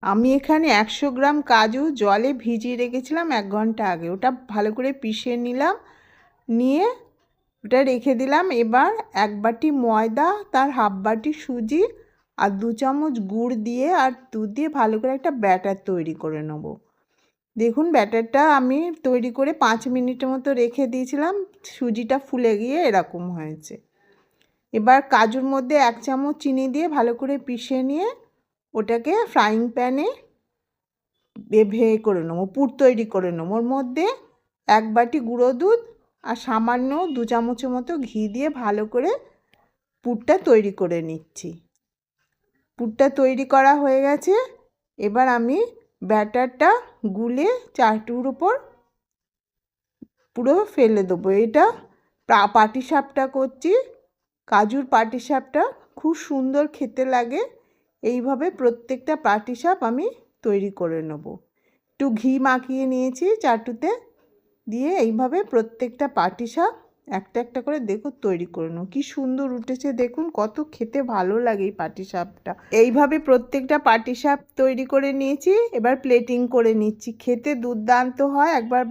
আমি এখানে 100 গ্রাম কাজু জলে ভিজিয়ে রেখেছিলাম 1 ঘন্টা আগে। ওটা ভালো করে পিষে নিলাম, নিয়ে ওটা রেখে দিলাম। এবার 1 বাটি ময়দা, তার হাফ বাটি সুজি আর 2 চামচ গুড় দিয়ে আর দুধ দিয়ে ভালো করে একটা ব্যাটার তৈরি করে নেব। দেখুন ব্যাটারটা আমি তৈরি করে 5 মিনিটের মতো রেখে দিয়েছিলাম, সুজিটা ফুলে গিয়ে এরকম হয়েছে। এবার কাজুর মধ্যে 1 চামচ চিনি দিয়ে ভালো করে পিষে নিয়ে ওটাকে ফ্রাইং প্যানে করে নেবো, পুর তৈরি করে নেবো। ওর মধ্যে 1 বাটি গুঁড়ো দুধ আর সামান্য 2 চামচের মতো ঘি দিয়ে ভালো করে পুরটা তৈরি করে নিচ্ছি। পুরটা তৈরি করা হয়ে গেছে। এবার আমি ব্যাটারটা গুলে চাটুর উপর পুরো ফেলে দেবো। এটা পাটিসাপটা করছি, কাজুর পাটিসাপটা খুব সুন্দর খেতে লাগে। এইভাবে প্রত্যেকটা পাটিসাপ আমি তৈরি করে নেব। একটু ঘি মাখিয়ে নিয়েছি চাটুতে, দিয়ে এইভাবে প্রত্যেকটা পাটিসাপ একটা একটা করে দেখুন তৈরি করে নেব। কি সুন্দর উঠেছে দেখুন, কত খেতে ভালো লাগে এই পাটিসাপটা। এইভাবে প্রত্যেকটা পাটিসাপ তৈরি করে নিয়েছি। এবার প্লেটিং করে নিচ্ছি। খেতে দুর্দান্ত হয়, একবার